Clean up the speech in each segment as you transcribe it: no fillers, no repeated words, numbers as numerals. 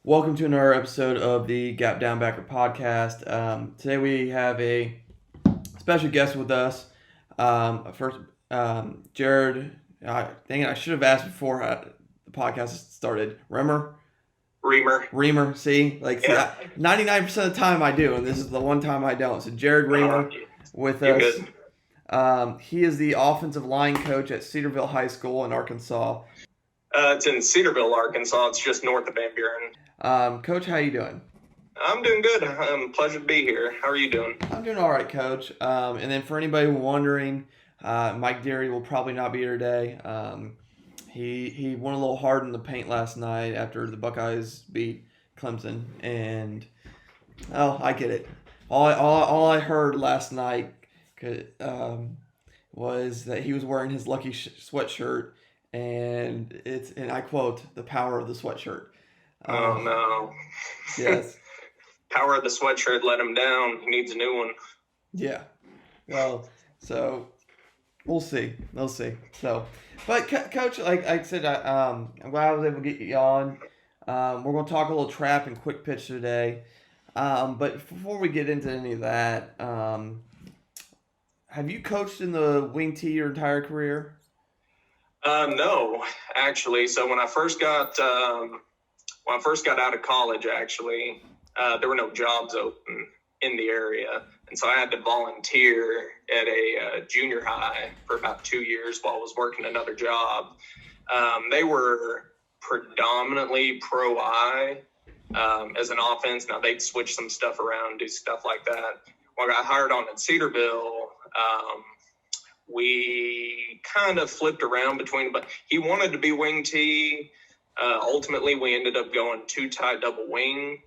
Welcome to another episode of the Gap Down Backer podcast. Today we have a special guest with us. First, Jarrod. Dang it, I should have asked before the podcast started. Remer. See, Yeah. 99% of the time I do, and this is the one time I don't. So Jarrod Remer with You're us. good. He is the offensive line coach at Cedarville High School in Arkansas. It's in Cedarville, Arkansas. It's just north of Van Buren. Coach, how you doing? I'm doing good. Pleasure to be here. How are you doing? I'm doing all right, Coach. And then for anybody wondering, Mike Deary will probably not be here today. He went a little hard in the paint last night after the Buckeyes beat Clemson, and I get it. All I heard last night was that he was wearing his lucky sweatshirt, and I quote, "the power of the sweatshirt." Oh no. Yes. Power of the sweatshirt let him down. He needs a new one. Yeah. Well, so we'll see. So, but Coach, like I said, I'm glad I was able to get you on. We're going to talk a little trap and quick pitch today. But before we get into any of that, have you coached in the wing T your entire career? No, actually. So when I first got out of college, actually, there were no jobs open in the area. And so I had to volunteer at a junior high for about 2 years while I was working another job. They were predominantly pro-I as an offense. Now, they'd switch some stuff around, do stuff like that. When I got hired on at Cedarville, we kind of flipped around between, but he wanted to be wing T. Ultimately, we ended up going two-tie double wing.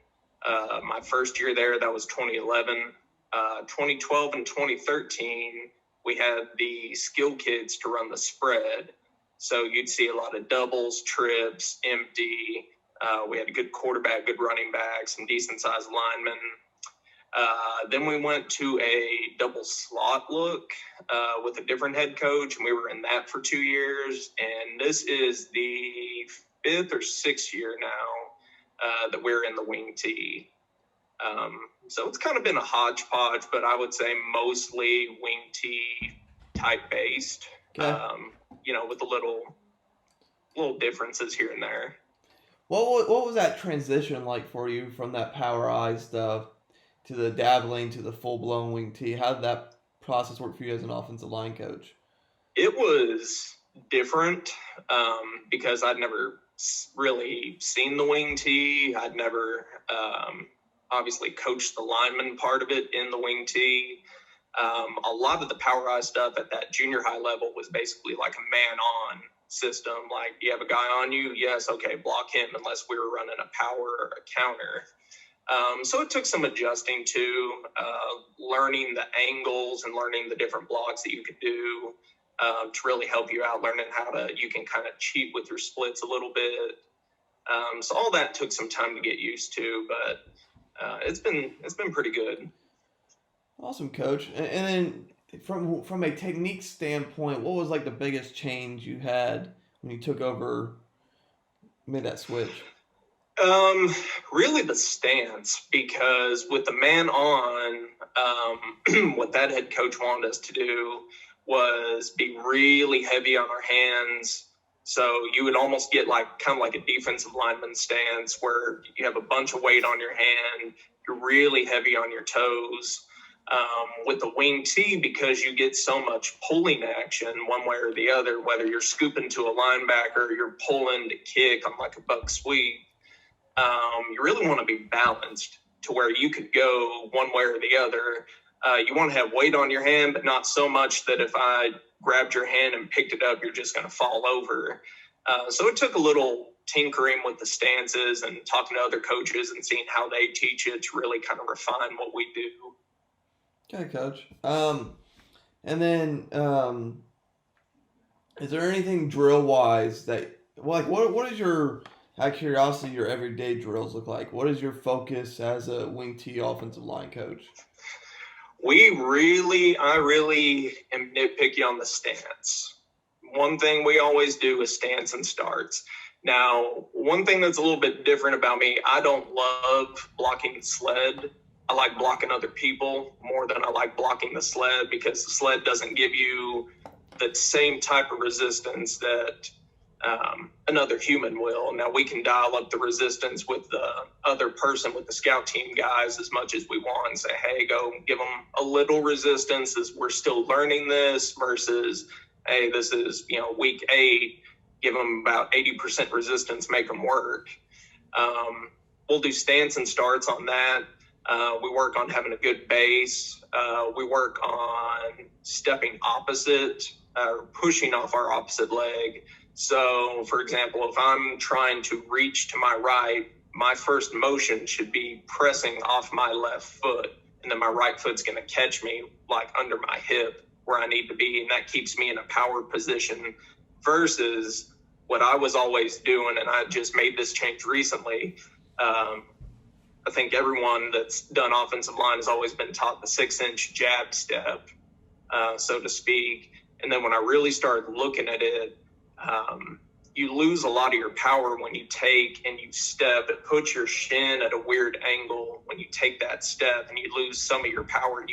My first year there, that was 2011. 2012 and 2013, we had the skill kids to run the spread. So you'd see a lot of doubles, trips, empty. We had a good quarterback, good running back, some decent-sized linemen. Then we went to a double slot look with a different head coach, and we were in that for 2 years. And this is the 5th or 6th year now that we're in the wing T. So it's kind of been a hodgepodge, but I would say mostly wing T type based, Okay. With a little differences here and there. What was that transition like for you from that power I stuff to the dabbling to the full blown wing T? How did that process work for you as an offensive line coach? It was different because I'd never really seen the wing T. I'd never obviously coached the lineman part of it in the wing T. A lot of the power I stuff at that junior high level was basically like a man-on system. Like, you have a guy on you? Yes, okay, block him, unless we were running a power or a counter. So it took some adjusting to learning the angles and learning the different blocks that you could do to really help you out, learning you can kind of cheat with your splits a little bit. So all that took some time to get used to, but it's been pretty good. Awesome, Coach. And then from a technique standpoint, what was like the biggest change you had when you took over, made that switch? Really the stance, because with the man on, what that head coach wanted us to do was be really heavy on our hands. So you would almost get kind of like a defensive lineman stance where you have a bunch of weight on your hand. You're really heavy on your toes. With the wing T, because you get so much pulling action one way or the other, whether you're scooping to a linebacker or you're pulling to kick on like a buck sweep, you really want to be balanced to where you could go one way or the other. You want to have weight on your hand, but not so much that if I grabbed your hand and picked it up, you're just going to fall over. So it took a little tinkering with the stances and talking to other coaches and seeing how they teach it to really kind of refine what we do. Okay, Coach. And then is there anything drill wise that what is your, out of curiosity, your everyday drills look like? What is your focus as a wing T offensive line coach? I really am nitpicky on the stance. One thing we always do is stance and starts. Now, one thing that's a little bit different about me, I don't love blocking the sled. I like blocking other people more than I like blocking the sled, because the sled doesn't give you the same type of resistance that another human will. Now, we can dial up the resistance with the other person, with the scout team guys, as much as we want, and say, hey, go give them a little resistance as we're still learning this, versus, hey, this is, week 8, give them about 80% resistance, make them work. We'll do stance and starts on that. We work on having a good base. We work on stepping opposite, pushing off our opposite leg. So, for example, if I'm trying to reach to my right, my first motion should be pressing off my left foot, and then my right foot's going to catch me like under my hip where I need to be, and that keeps me in a power position, versus what I was always doing, and I just made this change recently. I think everyone that's done offensive line has always been taught the 6-inch jab step, so to speak. And then when I really started looking at it, you lose a lot of your power when you take and you step. It puts your shin at a weird angle when you take that step, and you lose some of your power.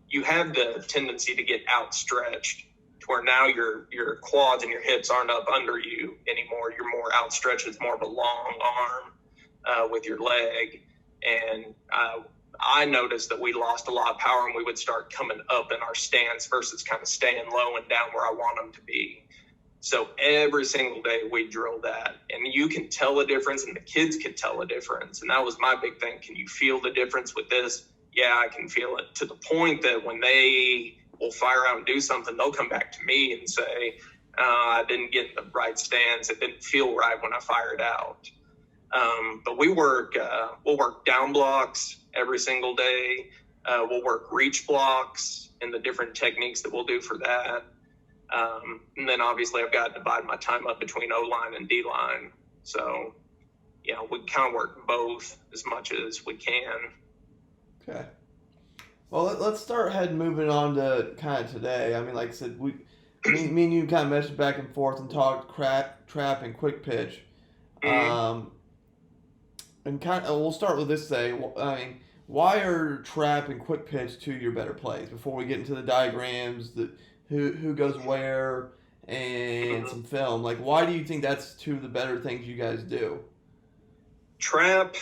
You have the tendency to get outstretched, to where now your quads and your hips aren't up under you anymore. You're more outstretched. It's more of a long arm with your leg. And I noticed that we lost a lot of power, and we would start coming up in our stance versus kind of staying low and down where I want them to be. So every single day we drill that, and you can tell a difference, and the kids can tell a difference. And that was my big thing. Can you feel the difference with this? Yeah, I can feel it, to the point that when they will fire out and do something, they'll come back to me and say, I didn't get in the right stance. It didn't feel right when I fired out. But we'll work down blocks every single day. We'll work reach blocks and the different techniques that we'll do for that. And then obviously I've got to divide my time up between O-line and D-line. So, we kind of work both as much as we can. Okay. Well, let's start moving on to kind of today. I mean, like I said, me and you kind of messaged back and forth and talked trap and quick pitch. And we'll start with this today. I mean, why are trap and quick pitch two of your better plays? Before we get into the diagrams, who goes where, and some film. Like, why do you think that's two of the better things you guys do? Trap,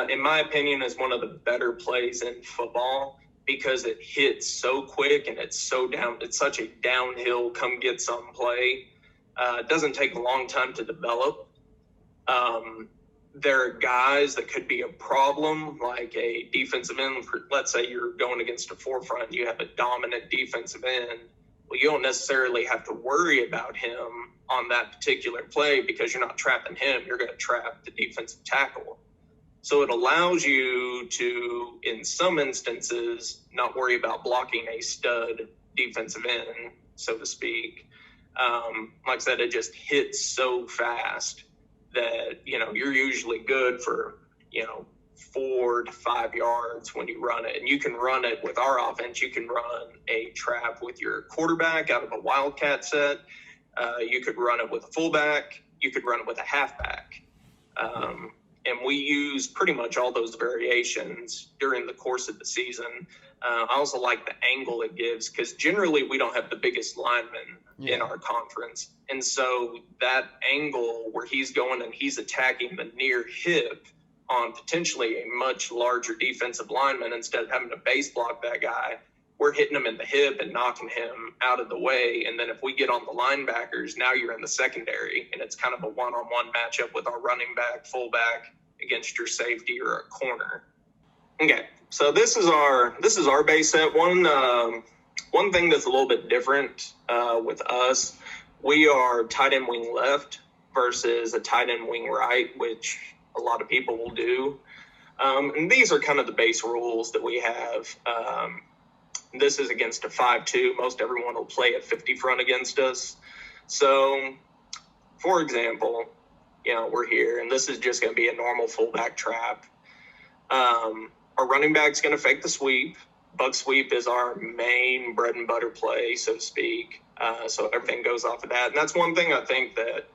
in my opinion, is one of the better plays in football, because it hits so quick and it's such a downhill come get some play. It doesn't take a long time to develop. There are guys that could be a problem, like a defensive end. Let's say you're going against a forefront, you have a dominant defensive end. Well, you don't necessarily have to worry about him on that particular play, because you're not trapping him. You're going to trap the defensive tackle. So it allows you to, in some instances, not worry about blocking a stud defensive end, so to speak. Like I said, it just hits so fast that, you're usually good for, 4 to 5 yards when you run it. And you can run it with our offense. You can run a trap with your quarterback out of a wildcat set. You could run it with a fullback. You could run it with a halfback. And we use pretty much all those variations during the course of the season. I also like the angle it gives, because generally we don't have the biggest linemen in our conference. And so that angle where he's going and he's attacking the near hip on potentially a much larger defensive lineman, instead of having to base block that guy, we're hitting him in the hip and knocking him out of the way. And then if we get on the linebackers, now you're in the secondary, and it's kind of a one-on-one matchup with our running back, fullback against your safety or a corner. Okay, so this is our base set. One thing that's a little bit different with us, we are tight end wing left versus a tight end wing right, which a lot of people will do. And these are kind of the base rules that we have. This is against a 5-2. Most everyone will play at 50 front against us. So, for example, we're here, and this is just going to be a normal fullback trap. Our running back's going to fake the sweep. Buck sweep is our main bread and butter play, so to speak. So everything goes off of that. And that's one thing I think that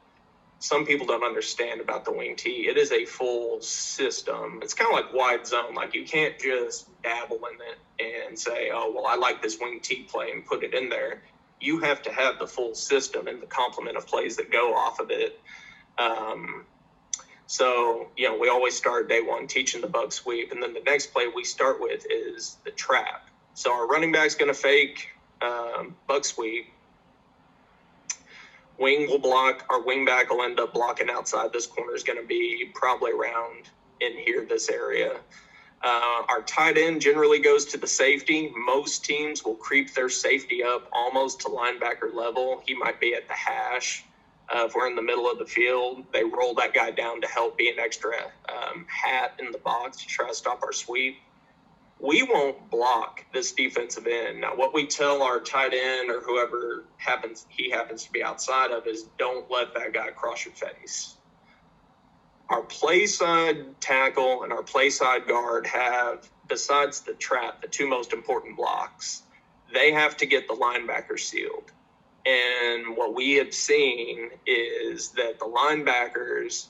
some people don't understand about the wing tee. It is a full system. It's kind of like wide zone. Like, you can't just dabble in it and say, oh, well, I like this wing tee play and put it in there. You have to have the full system and the complement of plays that go off of it. So, we always start day one teaching the bug sweep, and then the next play we start with is the trap. So our running back's going to fake bug sweep. Wing will block. Our wing back will end up blocking outside. This corner is going to be probably around in here, this area. Our tight end generally goes to the safety. Most teams will creep their safety up almost to linebacker level. He might be at the hash. If we're in the middle of the field, they roll that guy down to help be an extra hat in the box to try to stop our sweep. We won't block this defensive end. Now, what we tell our tight end or whoever happens to be outside of is, don't let that guy cross your face. Our play side tackle and our play side guard have, besides the trap, the two most important blocks. They have to get the linebacker sealed. And what we have seen is that the linebackers,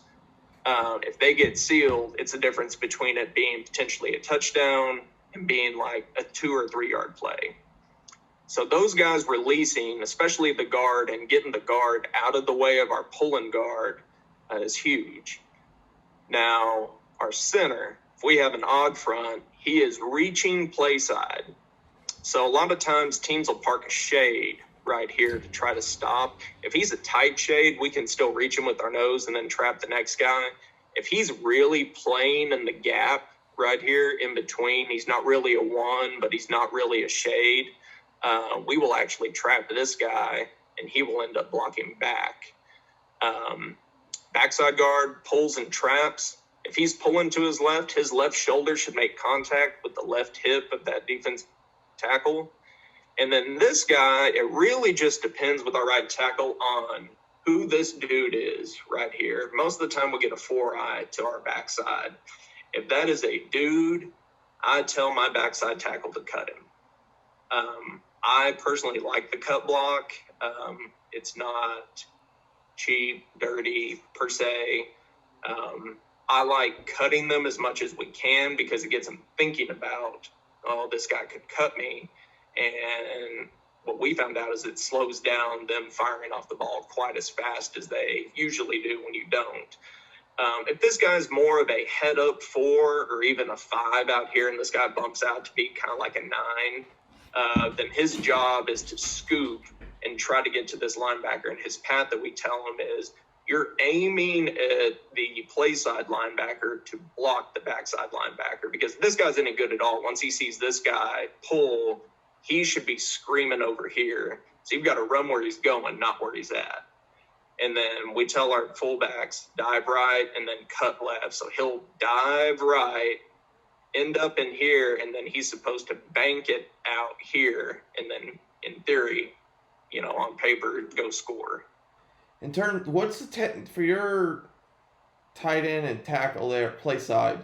if they get sealed, it's a difference between it being potentially a touchdown and being like a 2 or 3 yard play. So those guys releasing, especially the guard, and getting the guard out of the way of our pulling guard is huge. Now, our center, if we have an odd front, he is reaching play side. So a lot of times teams will park a shade right here to try to stop. If he's a tight shade, we can still reach him with our nose and then trap the next guy. If he's really playing in the gap right here in between, he's not really a one, but he's not really a shade, we will actually trap this guy and he will end up blocking back. Backside guard pulls and traps. If he's pulling to his left shoulder should make contact with the left hip of that defense tackle. And then this guy, it really just depends with our right tackle on who this dude is right here. Most of the time we'll get a 4-eye to our backside. If that is a dude, I tell my backside tackle to cut him. I personally like the cut block. It's not cheap, dirty per se. I like cutting them as much as we can because it gets them thinking about, oh, this guy could cut me. And what we found out is it slows down them firing off the ball quite as fast as they usually do when you don't. If this guy's more of a head up 4 or even a 5 out here and this guy bumps out to be kind of like a 9, then his job is to scoop and try to get to this linebacker. And his path that we tell him is, you're aiming at the play side linebacker to block the backside linebacker, because if this guy's any good at all, once he sees this guy pull, he should be screaming over here. So you've got to run where he's going, not where he's at. And then we tell our fullbacks, dive right and then cut left. So he'll dive right, end up in here, and then he's supposed to bank it out here. And then in theory, on paper, go score. In terms, what's the for your tight end and tackle there, play side?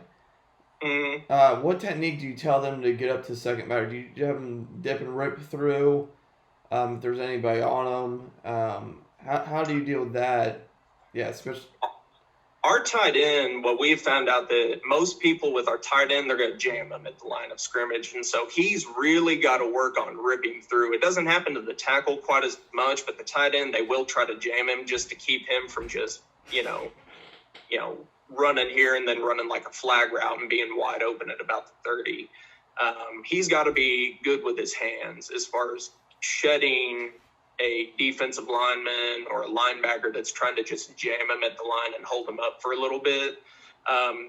Mm-hmm. What technique do you tell them to get up to second batter? Do you have them dip and rip through? If there's anybody on them, how do you deal with that? Yeah, especially our tight end. What we've found out that most people with our tight end, they're going to jam him at the line of scrimmage, and so he's really got to work on ripping through. It doesn't happen to the tackle quite as much, but the tight end, they will try to jam him just to keep him from just running here and then running like a flag route and being wide open at about the 30. He's got to be good with his hands as far as shedding a defensive lineman or a linebacker that's trying to just jam him at the line and hold him up for a little bit.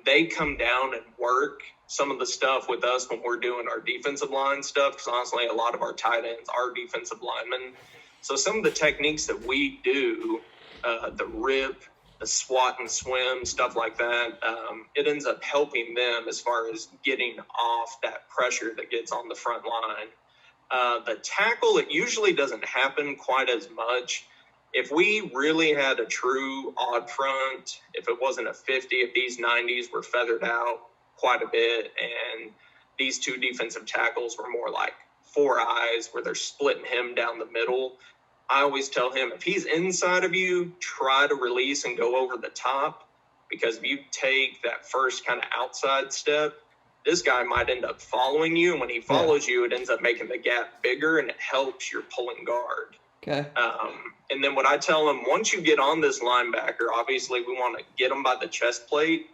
They come down and work some of the stuff with us when we're doing our defensive line stuff, because honestly, a lot of our tight ends are defensive linemen. So some of the techniques that we do, the rip, the swat and swim, stuff like that, it ends up helping them as far as getting off that pressure that gets on the front line. The tackle, it usually doesn't happen quite as much. If we really had a true odd front, if it wasn't a 50, if these 90s were feathered out quite a bit and these two defensive tackles were more like 4 eyes where they're splitting him down the middle, I always tell him, if he's inside of you, try to release and go over the top, because if you take that first kind of outside step, this guy might end up following you. And when he follows you, it ends up making the gap bigger, and it helps your pulling guard. Okay. And then what I tell him, once you get on this linebacker, obviously we want to get him by the chest plate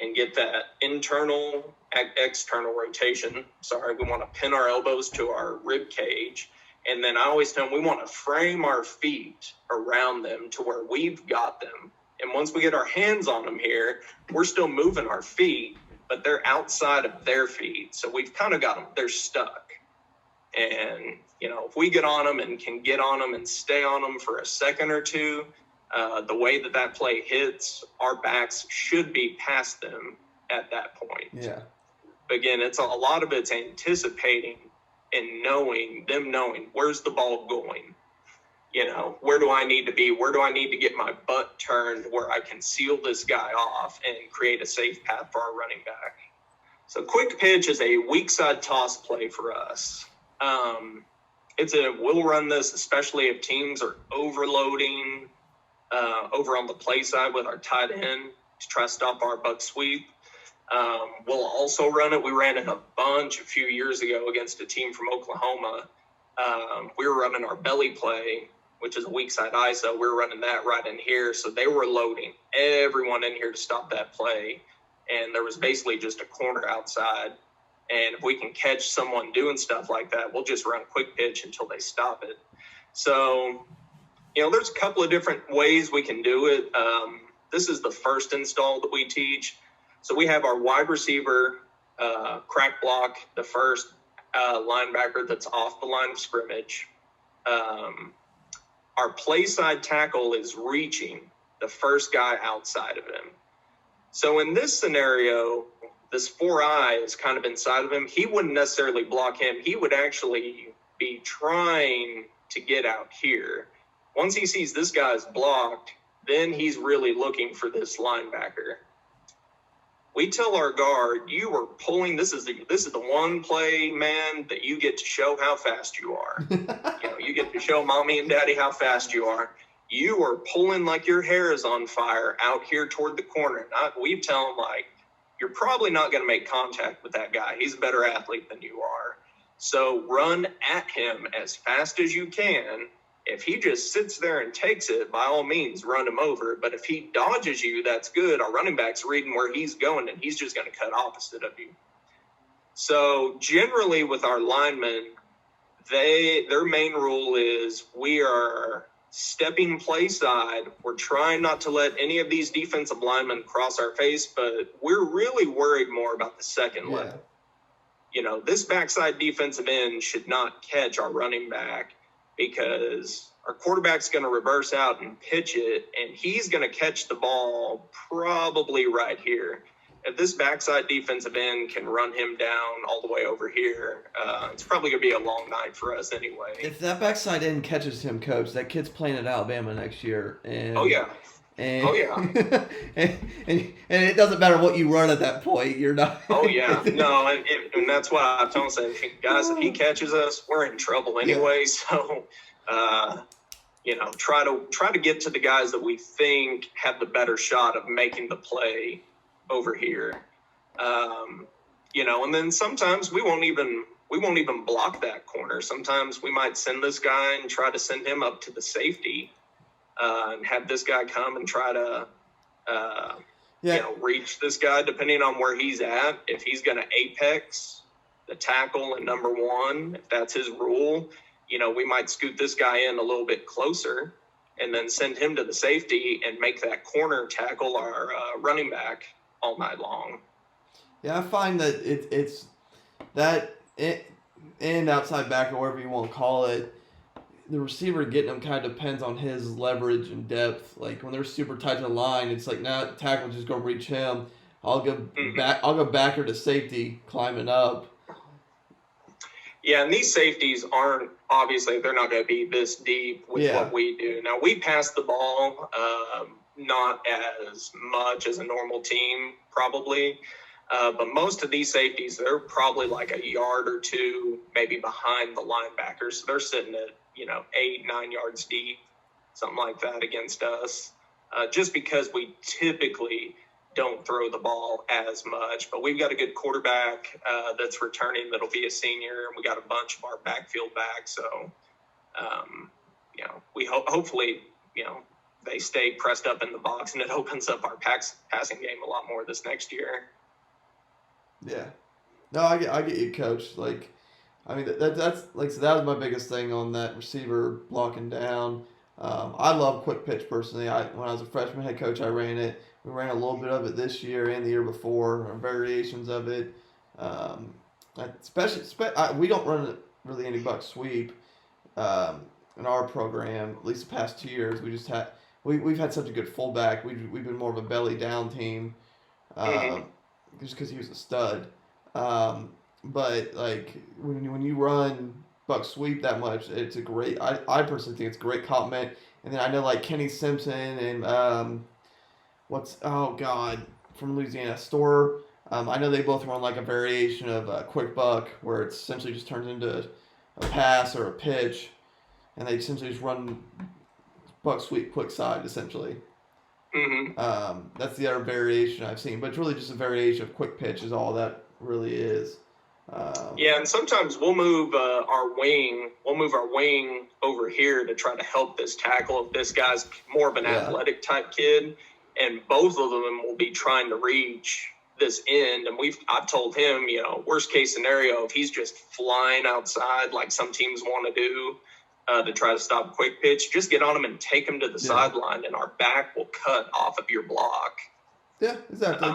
and get that internal, external rotation. Sorry, we want to pin our elbows to our rib cage. And then I always tell them we want to frame our feet around them to where we've got them. And once we get our hands on them here, we're still moving our feet, but they're outside of their feet. So we've kind of got them, they're stuck. And, you know, if we get on them and can get on them and stay on them for a second or two, the way that play hits, our backs should be past them at that point. Yeah. Again, it's a lot of it's anticipating and knowing where's the ball going. You know, where do I need to be? Where do I need to get my butt turned where I can seal this guy off and create a safe path for our running back? So quick pitch is a weak side toss play for us. We'll run this, especially if teams are overloading over on the play side with our tight end to try to stop our buck sweep. We'll also run it. We ran it a bunch a few years ago against a team from Oklahoma. We were running our belly play, which is a weak side ISO. We were running that right in here. So they were loading everyone in here to stop that play. And there was basically just a corner outside. And if we can catch someone doing stuff like that, we'll just run quick pitch until they stop it. So, you know, there's a couple of different ways we can do it. This is the first install that we teach. So we have our wide receiver crack block, the first linebacker that's off the line of scrimmage. Our play side tackle is reaching the first guy outside of him. So in this scenario, this 4-eye is kind of inside of him. He wouldn't necessarily block him. He would actually be trying to get out here. Once he sees this guy's blocked, then he's really looking for this linebacker. We tell our guard, you are pulling. This is the one play, man, that you get to show how fast you are. You get to show mommy and daddy how fast you are. You are pulling like your hair is on fire out here toward the corner. We tell them, like, you're probably not going to make contact with that guy. He's a better athlete than you are. So run at him as fast as you can. If he just sits there and takes it, by all means, run him over. But if he dodges you, that's good. Our running back's reading where he's going, and he's just going to cut opposite of you. So generally with our linemen, their main rule is we are stepping play side. We're trying not to let any of these defensive linemen cross our face, but we're really worried more about the second level. You know, this backside defensive end should not catch our running back, because our quarterback's going to reverse out and pitch it, and he's going to catch the ball probably right here. If this backside defensive end can run him down all the way over here, it's probably going to be a long night for us anyway. If that backside end catches him, Coach, that kid's playing at Alabama next year. And, and it doesn't matter what you run at that point. You're not. No, and that's why I tell them, guys, if he catches us, we're in trouble anyway. So, try to get to the guys that we think have the better shot of making the play over here. And then sometimes we won't even block that corner. Sometimes we might send this guy and try to send him up to the safety, and have this guy come and try to reach this guy depending on where he's at. If he's going to apex the tackle and number one, if that's his rule, we might scoot this guy in a little bit closer and then send him to the safety and make that corner tackle our running back all night long. Yeah, I find that it's that end outside back or whatever you want to call it, the receiver getting them kind of depends on his leverage and depth. Like when they're super tight to the line, it's like, now tackle just go reach him. I'll go backer to safety, climbing up. Yeah, and these safeties aren't, obviously, they're not going to be this deep with what we do. Now, we pass the ball not as much as a normal team, probably. But most of these safeties, they're probably like a yard or two, maybe behind the linebackers. So they're sitting at, 8-9 yards deep, something like that against us, just because we typically don't throw the ball as much. But we've got a good quarterback that's returning that'll be a senior, and we got a bunch of our backfield back. So, we hopefully, they stay pressed up in the box, and it opens up our passing game a lot more this next year. Yeah. No, I get you, Coach. Like, I mean, that's like, so that was my biggest thing on that receiver blocking down. I love quick pitch personally. When I was a freshman head coach, I ran it. We ran a little bit of it this year and the year before, or variations of it. We don't run really any buck sweep in our program. At least the past 2 years, we've had such a good fullback. We've been more of a belly down team, just because he was a stud. But like when you run buck sweep that much, it's a great. I personally think it's a great compliment. And then I know like Kenny Simpson and from Louisiana Store. I know they both run like a variation of quick buck where it essentially just turns into a pass or a pitch, and they essentially just run buck sweep quick side essentially. That's the other variation I've seen, but it's really just a variation of quick pitch is all that really is. And sometimes we'll move our wing. We'll move our wing over here to try to help this tackle if this guy's more of an athletic type kid, and both of them will be trying to reach this end. And I've told him, worst case scenario, if he's just flying outside like some teams want to do to try to stop quick pitch, just get on him and take him to the sideline, and our back will cut off of your block. Yeah, exactly.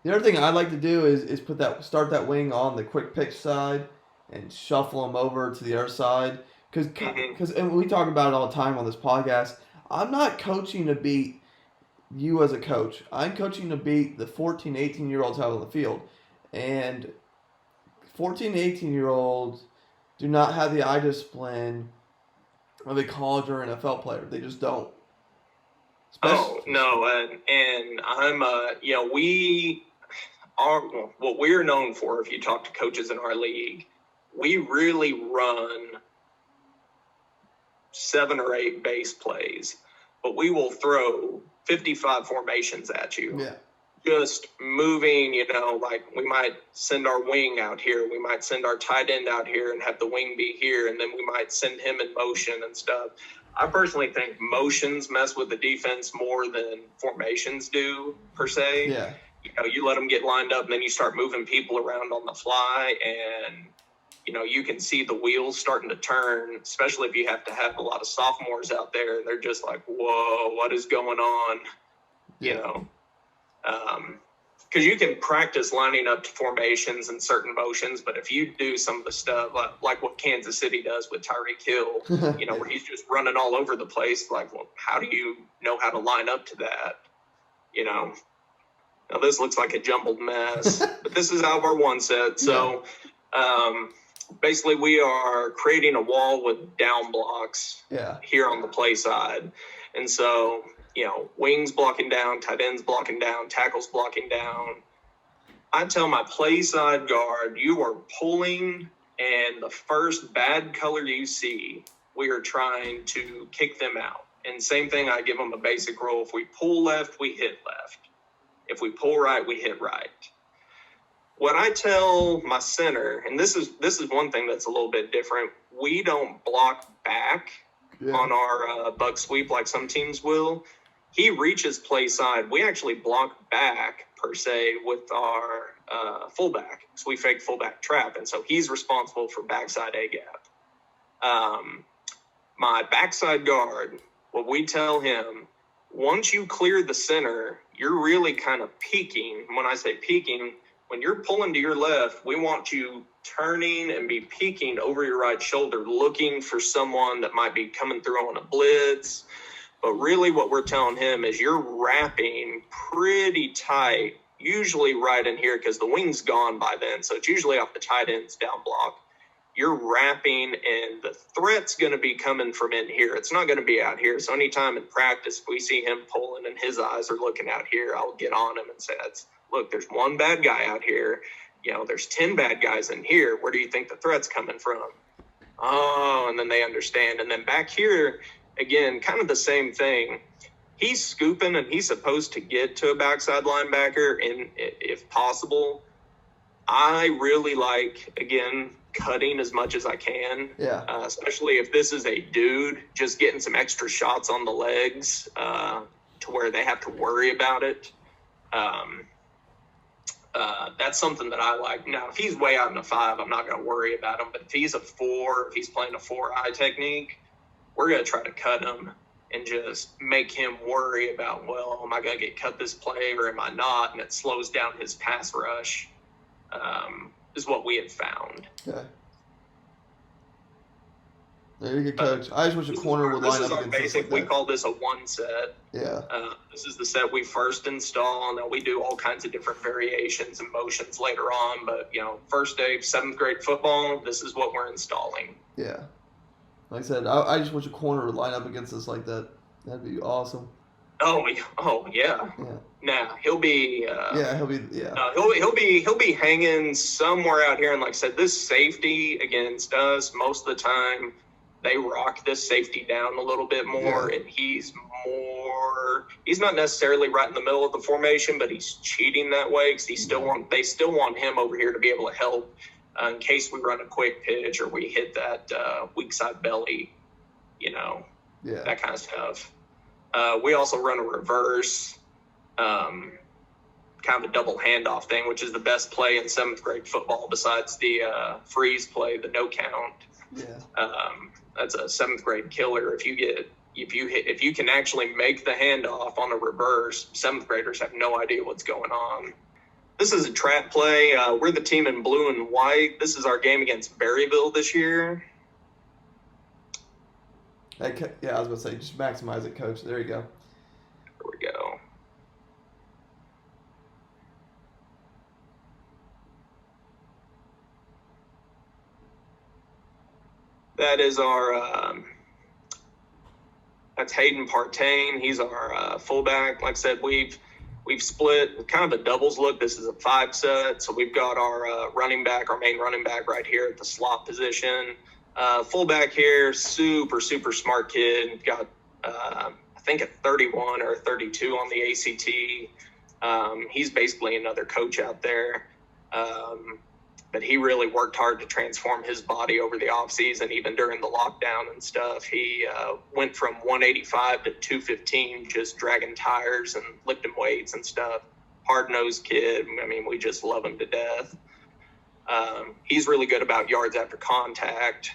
The other thing I like to do is start that wing on the quick pitch side and shuffle them over to the other side. Because and we talk about it all the time on this podcast. I'm not coaching to beat you as a coach. I'm coaching to beat the 14, 18-year-olds out on the field. And 14, 18-year-olds do not have the eye discipline of a college or NFL player. They just don't. And I'm what we're known for, if you talk to coaches in our league, we really run 7 or 8 base plays, but we will throw 55 formations at you. Yeah. Just moving, like we might send our wing out here. We might send our tight end out here and have the wing be here, and then we might send him in motion and stuff. I personally think motions mess with the defense more than formations do, per se. Yeah. You let them get lined up, and then you start moving people around on the fly, and, you can see the wheels starting to turn, especially if you have to have a lot of sophomores out there, and they're just like, whoa, what is going on? Yeah. Because you can practice lining up to formations and certain motions, but if you do some of the stuff like what Kansas City does with Tyreek Hill, where he's just running all over the place, like, well, how do you know how to line up to that? Now this looks like a jumbled mess, but this is out of our one set. So basically we are creating a wall with down blocks here on the play side. And so, wings blocking down, tight ends blocking down, tackles blocking down. I tell my play side guard, you are pulling, and the first bad color you see, we are trying to kick them out. And same thing, I give them a basic rule. If we pull left, we hit left. If we pull right, we hit right. What I tell my center, and this is one thing that's a little bit different, we don't block back on our buck sweep like some teams will. He reaches play side. We actually block back, per se, with our fullback. So we fake fullback trap, and so he's responsible for backside A-gap. My backside guard, what we tell him, once you clear the center, you're really kind of peeking. When I say peeking, when you're pulling to your left, we want you turning and be peeking over your right shoulder, looking for someone that might be coming through on a blitz. But really what we're telling him is you're wrapping pretty tight, usually right in here because the wing's gone by then. So it's usually off the tight end's down block. You're wrapping, and the threat's going to be coming from in here. It's not going to be out here. So anytime in practice, if we see him pulling and his eyes are looking out here, I'll get on him and say, look, there's one bad guy out here. There's 10 bad guys in here. Where do you think the threat's coming from? oh, and then they understand. And then back here, again, kind of the same thing. He's scooping and he's supposed to get to a backside linebacker, and if possible, I really like, again, cutting as much as I can. Yeah. Especially if this is a dude, just getting some extra shots on the legs to where they have to worry about it. That's something that I like. Now, if he's way out in a 5, I'm not going to worry about him. But if he's a 4, if he's playing a 4-eye technique, we're going to try to cut him and just make him worry about, well, am I going to get cut this play or am I not? And it slows down his pass rush, is what we have found. Okay. There you go, Coach. I just wish a corner would line up against basic. Like that. We call this a 1 set. Yeah. This is the set we first install. Now we do all kinds of different variations and motions later on, but first day of 7th grade football, this is what we're installing. Yeah. Like I said, I just wish a corner would line up against us like that. That'd be awesome. Oh yeah. Yeah. Nah, he'll be. He'll be hanging somewhere out here, and like I said, this safety against us most of the time. They rock this safety down a little bit more, and he's not necessarily right in the middle of the formation, but he's cheating that way because they still want him over here to be able to help in case we run a quick pitch or we hit that weak side belly, that kind of stuff. We also run a reverse, kind of a double handoff thing, which is the best play in 7th grade football besides the freeze play, the no count. Yeah. That's a 7th grade killer. If you can actually make the handoff on a reverse, 7th graders have no idea what's going on. This is a trap play. We're the team in blue and white. This is our game against Berryville this year. Yeah, I was going to say, just maximize it, Coach. There you go. There we go. That is our that's Hayden Partain. He's our fullback. Like I said, we've split kind of a doubles look. This is a 5 set, so we've got our main running back right here at the slot position. Fullback here, super smart kid. Got I think a 31 or a 32 on the ACT. He's basically another coach out there. But he really worked hard to transform his body over the offseason, even during the lockdown and stuff. He went from 185 to 215, just dragging tires and lifting weights and stuff. Hard-nosed kid. I mean, we just love him to death. He's really good about yards after contact.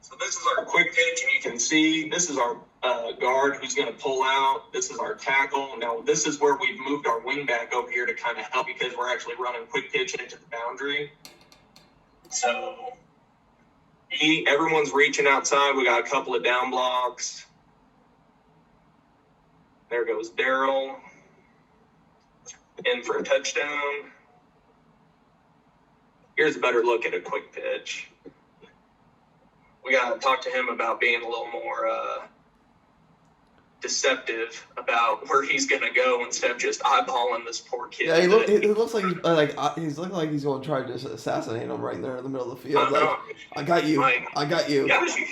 So this is our quick pitch, and you can see this is our guard who's going to pull out. This is our tackle. Now, this is where we've moved our wing back over here to kind of help because we're actually running quick pitch into the boundary. So everyone's reaching outside. We got a couple of down blocks. There goes Daryl. In for a touchdown. Here's a better look at a quick pitch. We got to talk to him about being a little more deceptive about where he's going to go instead of just eyeballing this poor kid. Yeah, he looks like he's looking like he's going to try to just assassinate him right there in the middle of the field. I got you. I got you. Guys, you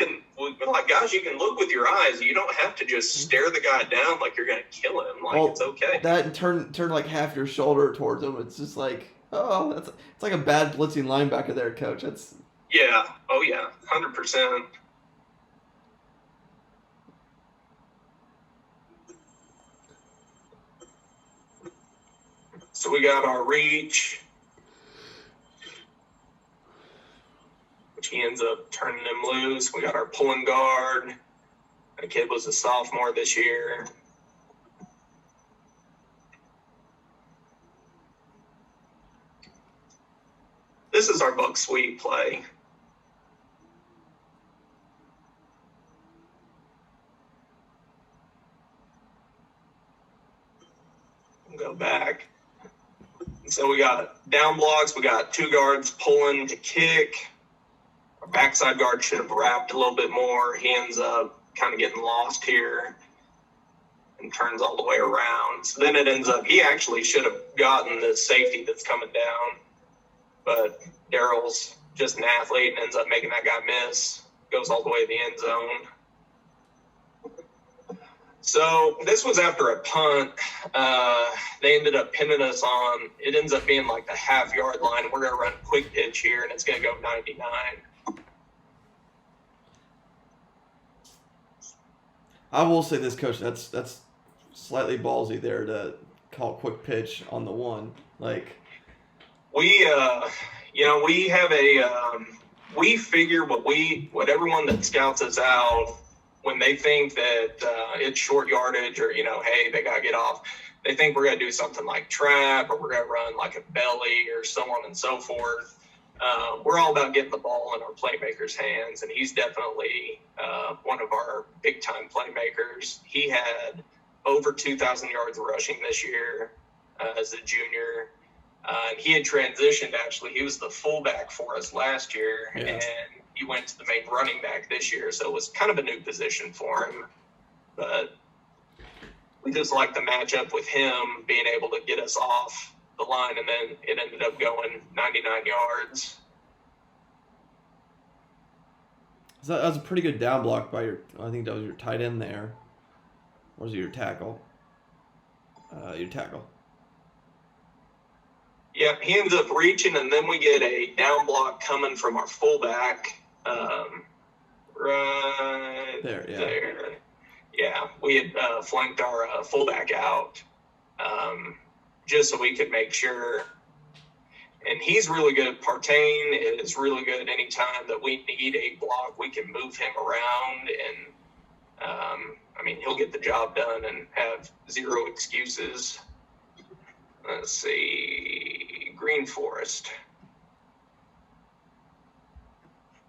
can look with your eyes. You don't have to just stare the guy down like you're going to kill him. It's okay. That and turn like half your shoulder towards him. It's just like, it's like a bad blitzing linebacker there, Coach. Yeah. Oh, yeah. 100%. So we got our reach, which he ends up turning him loose. We got our pulling guard. That kid was a sophomore this year. This is our buck sweep play. Go back. So we got down blocks. We got 2 guards pulling to kick. Our backside guard should have wrapped a little bit more. He ends up kind of getting lost here and turns all the way around. So then it ends up, he actually should have gotten the safety that's coming down, but Daryl's just an athlete and ends up making that guy miss, goes all the way to the end zone. So this was after a punt. They ended up pinning us on, it ends up being like the half-yard line. We're going to run a quick pitch here, and it's going to go 99. I will say this, Coach. That's slightly ballsy there to call quick pitch on the one. Like, we have we figure what everyone that scouts us out, when they think that it's short yardage or, hey, they got to get off, they think we're going to do something like trap or we're going to run like a belly or so on and so forth. We're all about getting the ball in our playmakers' hands, and he's definitely one of our big-time playmakers. He had over 2,000 yards rushing this year as a junior. And he had transitioned, actually. He was the fullback for us last year, and he went to the main running back this year, so it was kind of a new position for him. But we just like the matchup with him being able to get us off the line, and then it ended up going 99 yards. that was a pretty good down block by I think that was your tight end there. Or was it your tackle? Your tackle. Yeah, he ends up reaching, and then we get a down block coming from our fullback. Right there. Yeah, we had flanked our fullback out just so we could make sure. And he's really good. Partain is really good any time that we need a block. We can move him around, and he'll get the job done and have zero excuses. Let's see, Green Forest.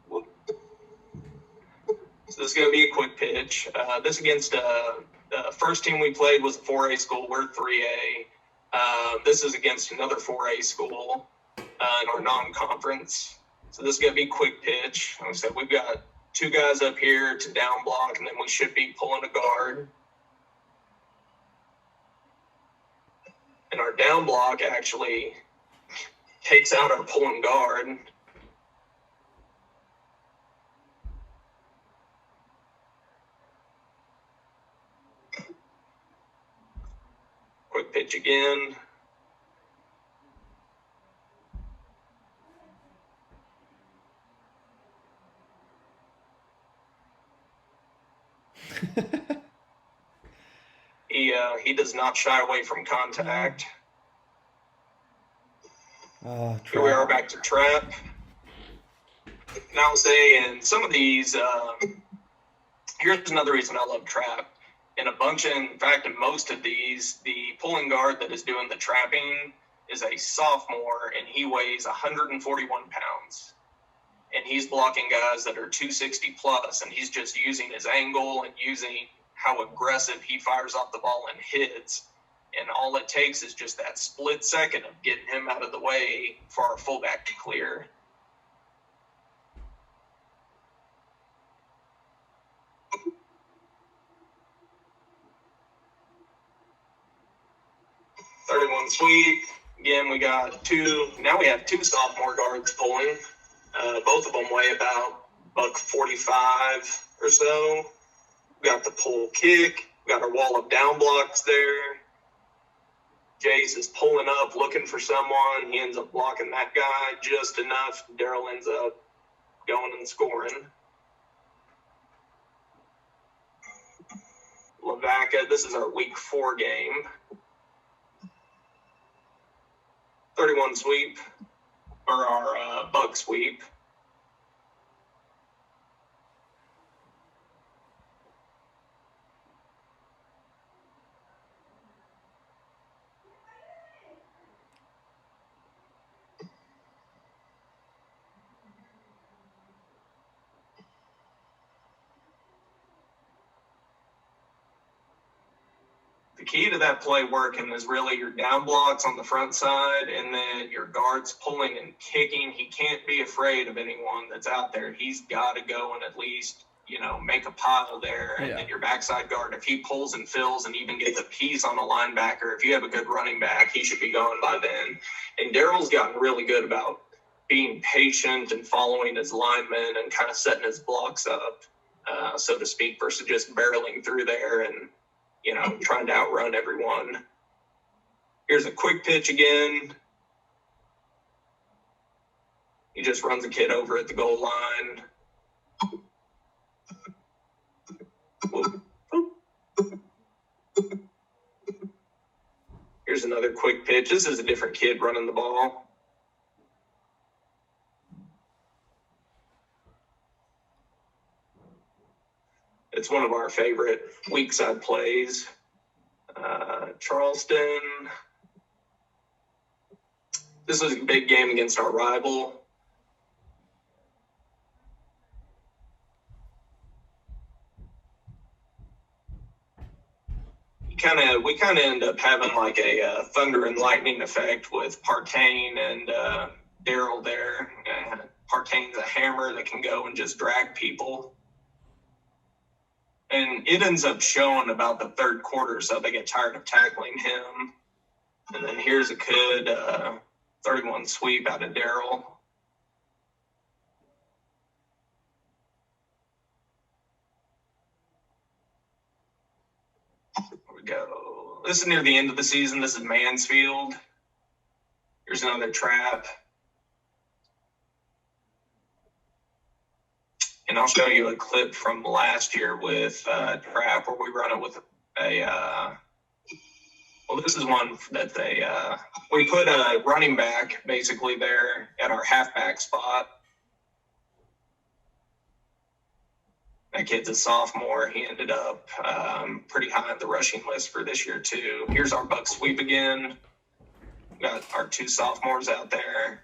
So this is going to be a quick pitch. This against the first team we played was a 4A school. We're 3A. This is against another 4A school in our non-conference. So this is going to be a quick pitch. Like I said, we've got two guys up here to down block, and then we should be pulling a guard. And our down block actually takes out our pulling guard. Quick pitch again. He does not shy away from contact. Here we are back to trap. Now I'll say in some of these, here's another reason I love trap. In fact, in most of these, the pulling guard that is doing the trapping is a sophomore, and he weighs 141 pounds. And he's blocking guys that are 260 plus, and he's just using his angle and using how aggressive he fires off the ball and hits. And all it takes is just that split second of getting him out of the way for our fullback to clear. Thirty-one sweep. Again, we got two. Now we have two sophomore guards pulling. Both of them weigh about $145 or so. We got the pull kick. We got our wall of down blocks there. Jace is pulling up, looking for someone. He ends up blocking that guy just enough. Daryl ends up going and scoring. Lavaca, this is our week 4 game. 31 sweep, or our bug sweep. The key to that play working is really your down blocks on the front side and then your guards pulling and kicking. He can't be afraid of anyone that's out there. He's got to go and at least, make a pile there. Yeah. And then your backside guard, if he pulls and fills and even gets a piece on a linebacker, if you have a good running back, he should be gone by then. And Daryl's gotten really good about being patient and following his linemen and kind of setting his blocks up, so to speak, versus just barreling through there and, trying to outrun everyone. Here's a quick pitch again. He just runs a kid over at the goal line. Here's another quick pitch. This is a different kid running the ball. It's one of our favorite weak side plays. Charleston. This was a big game against our rival. We kind of end up having like a thunder and lightning effect with Partain and Daryl there. Partain's a hammer that can go and just drag people. And it ends up showing about the third quarter, so they get tired of tackling him. And then here's a good 31 sweep out of Daryl. Here we go. This is near the end of the season. This is Mansfield. Here's another trap. And I'll show you a clip from last year with trap where we run it with this is one that we put a running back basically there at our halfback spot. That kid's a sophomore. He ended up pretty high on the rushing list for this year too. Here's our buck sweep again. We got our two sophomores out there.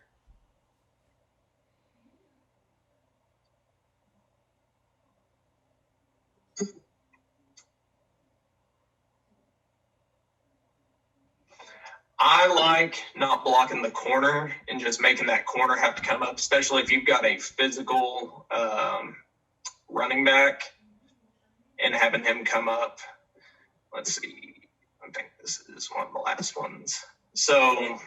I like not blocking the corner and just making that corner have to come up, especially if you've got a physical running back and having him come up. Let's see. I think this is one of the last ones. So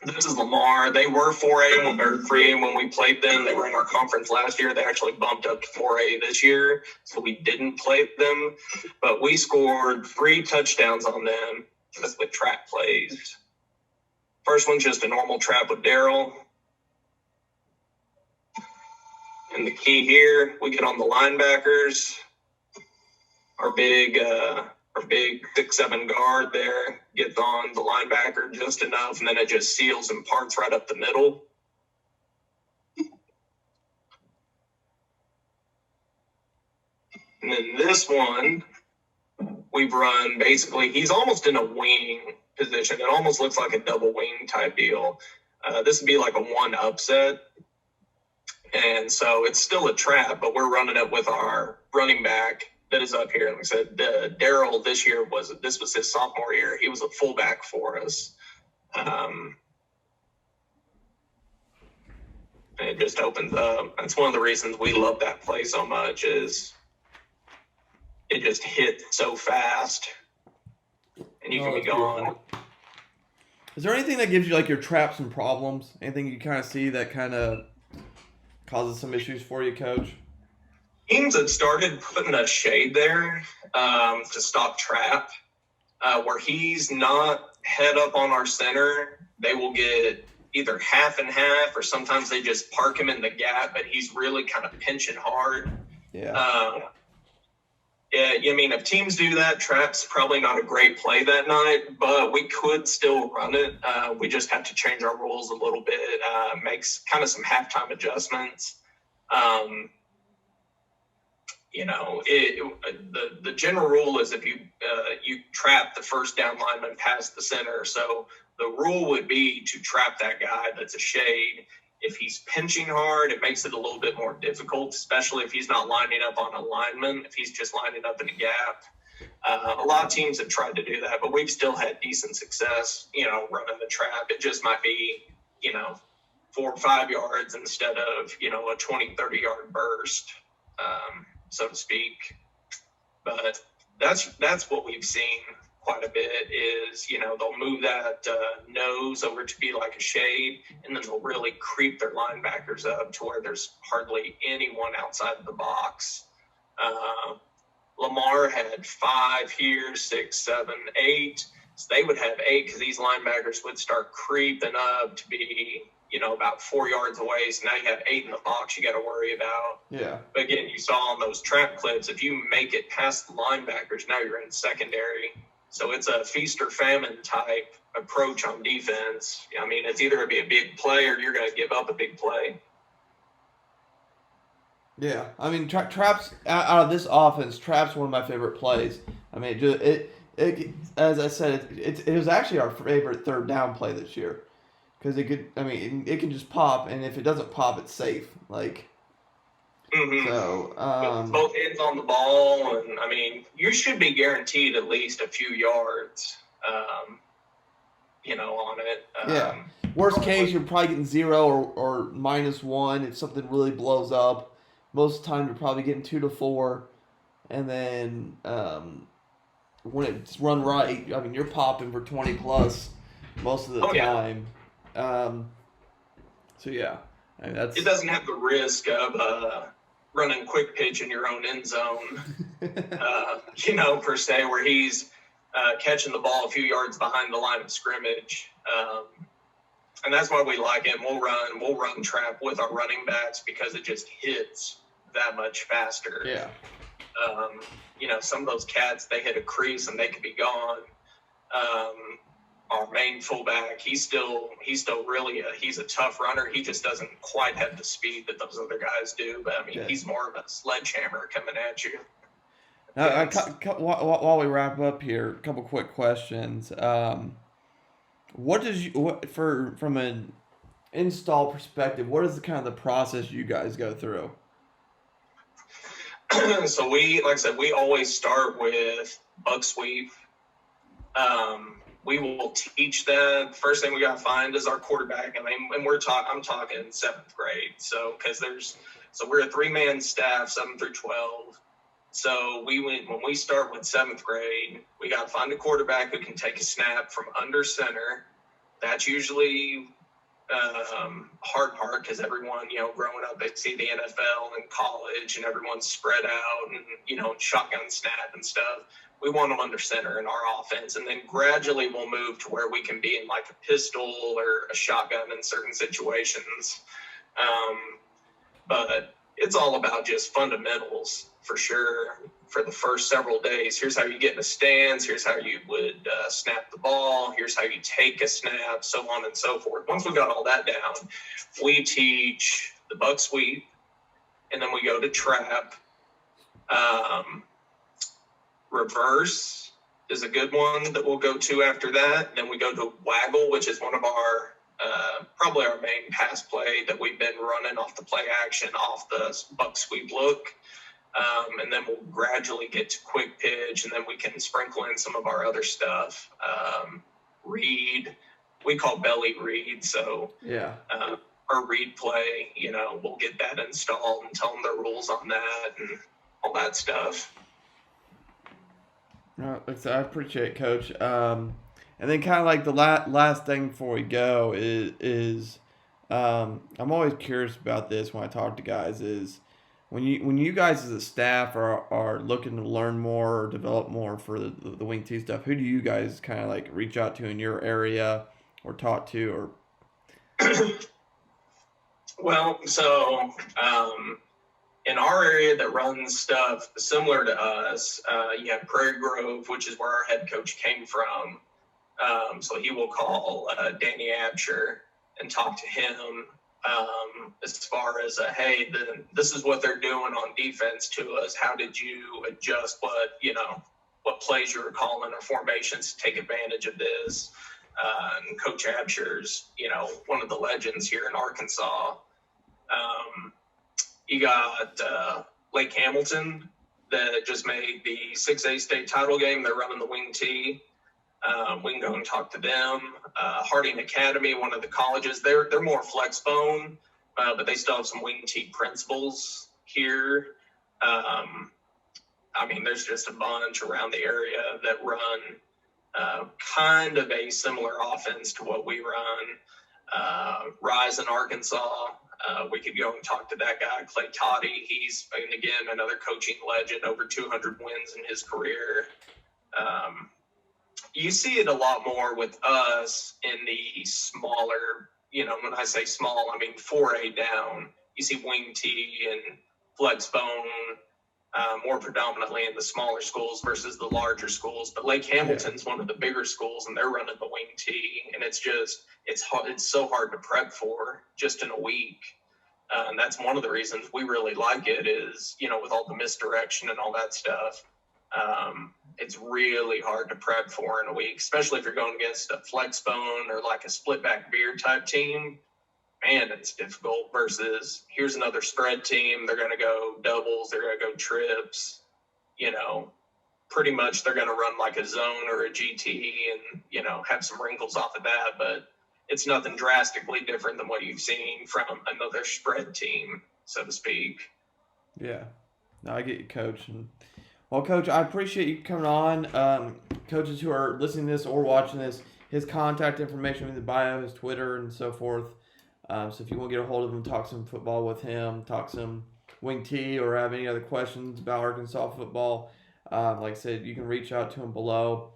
this is Lamar. They were 4A or 3A when we played them. They were in our conference last year. They actually bumped up to 4A this year, so we didn't play them. But we scored 3 touchdowns on them. Just with trap plays. First one's just a normal trap with Daryl. And the key here, we get on the linebackers. Our big 6'7" guard there gets on the linebacker just enough, and then it just seals and parts right up the middle. And then this one, we've run basically, he's almost in a wing position. It almost looks like a double wing type deal. This would be like a one upset. And so it's still a trap, but we're running it with our running back that is up here. And like I said, Daryl this year this was his sophomore year. He was a fullback for us. And it just opens up. That's one of the reasons we love that play so much is it just hit so fast, and you can be gone. Is there anything that gives you like your traps and problems? Anything you kind of see that kind of causes some issues for you, Coach? Teams have started putting a shade there to stop trap, where he's not head up on our center. They will get either half and half, or sometimes they just park him in the gap, but he's really kind of pinching hard. Yeah. Yeah, I mean, if teams do that, trap's probably not a great play that night, but we could still run it. We just have to change our rules a little bit, make kind of some halftime adjustments. The general rule is if you trap the first down lineman past the center. So the rule would be to trap that guy that's a shade. If he's pinching hard, it makes it a little bit more difficult, especially if he's not lining up on a lineman, if he's just lining up in a gap. A lot of teams have tried to do that, but we've still had decent success, running the trap. It just might be, 4 or 5 yards instead of, a 20, 30-yard burst, so to speak. But that's what we've seen quite a bit is, they'll move that nose over to be like a shade, and then they'll really creep their linebackers up to where there's hardly anyone outside of the box. Lamar had 5 here, 6, 7, 8. So they would have 8 because these linebackers would start creeping up to be, about 4 yards away. So now you have 8 in the box you got to worry about. Yeah. But again, you saw on those trap clips, if you make it past the linebackers, now you're in secondary. So it's a feast or famine type approach on defense. I mean, it's either going to be a big play or you're going to give up a big play. Yeah, I mean, traps out of this offense, traps one of my favorite plays. I mean, it as I said, it was actually our favorite third down play this year because it can just pop, and if it doesn't pop, it's safe. Like, so both ends on the ball, and I mean, you should be guaranteed at least a few yards, on it. Yeah. Worst case, you're probably getting 0 or -1 if something really blows up. Most of the time, you're probably getting 2 to 4, and then when it's run right, I mean, you're popping for 20 plus most of the time. So yeah, I mean, it doesn't have the risk of running quick pitch in your own end zone, per se, where he's catching the ball a few yards behind the line of scrimmage. And that's why we like it. We'll run trap with our running backs because it just hits that much faster. Yeah. Some of those cats, they hit a crease and they could be gone. Our main fullback, he's still really he's a tough runner. He just doesn't quite have the speed that those other guys do. But I mean, he's more of a sledgehammer coming at you. Now, while we wrap up here, a couple quick questions. From an install perspective, what is the kind of the process you guys go through? So like I said, we always start with buck sweep. We will teach that. First thing we got to find is our quarterback. I mean, and I'm talking 7th grade. So we're a 3-man staff, 7 through 12. So when we start with 7th grade, we got to find a quarterback who can take a snap from under center. That's usually hard part because everyone, growing up, they see the NFL and college and everyone's spread out and, shotgun snap and stuff. We want them under center in our offense. And then gradually we'll move to where we can be in like a pistol or a shotgun in certain situations. But it's all about just fundamentals for sure. For the first several days, here's how you get in a stance, here's how you would snap the ball, here's how you take a snap, so on and so forth. Once we got all that down, we teach the buck sweep, and then we go to trap. Reverse is a good one that we'll go to after that. Then we go to waggle, which is one of our probably our main pass play that we've been running off the play action, off the buck sweep look. And then we'll gradually get to quick pitch, and then we can sprinkle in some of our other stuff. Read, we call belly read. So our read play, we'll get that installed and tell them the rules on that and all that stuff. I appreciate it, Coach. And then kind of like the last thing before we go is I'm always curious about this when I talk to guys is when you guys as a staff are looking to learn more or develop more for the Wing T stuff, who do you guys kind of like reach out to in your area or talk to or? Well, so in our area that runs stuff similar to us, you have Prairie Grove, which is where our head coach came from. So he will call Danny Absher and talk to him as far as, hey, this is what they're doing on defense to us. How did you adjust what plays you were calling or formations to take advantage of this? And Coach Absher's, one of the legends here in Arkansas. You got Lake Hamilton that just made the 6A state title game. They're running the wing T. We can go and talk to them. Harding Academy, one of the colleges, they're more flex bone, but they still have some wing T principals here. I mean, there's just a bunch around the area that run kind of a similar offense to what we run. Rise in Arkansas, we could go and talk to that guy, Clay Toddy. He's, and again, another coaching legend, over 200 wins in his career. You see it a lot more with us in the smaller, when I say small, I mean 4A down. You see wing T and flex bone more predominantly in the smaller schools versus the larger schools. But Lake Hamilton's one of the bigger schools, and they're running the wing T, and it's so hard to prep for just in a week. And that's one of the reasons we really like it is, with all the misdirection and all that stuff, it's really hard to prep for in a week, especially if you're going against a flex bone or like a split back beer type team. Man, it's difficult versus here's another spread team. They're going to go doubles. They're going to go trips. Pretty much they're going to run like a zone or a GT and, have some wrinkles off of that. But it's nothing drastically different than what you've seen from another spread team, so to speak. Yeah. No, I get you, Coach. Well, Coach, I appreciate you coming on. Coaches who are listening to this or watching this, his contact information in the bio, his Twitter, and so forth. So if you want to get a hold of him, talk some football with him, talk some wing T, or have any other questions about Arkansas football, like I said, you can reach out to him below.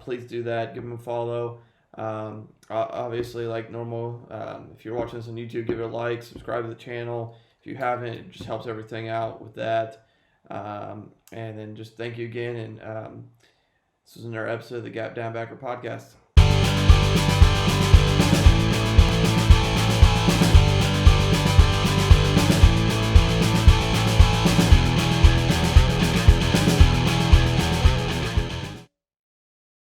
Please do that. Give him a follow. Obviously, like normal, if you're watching this on YouTube, give it a like, subscribe to the channel. If you haven't, it just helps everything out with that. And then just thank you again. And this was another episode of the Gap Down Backer podcast.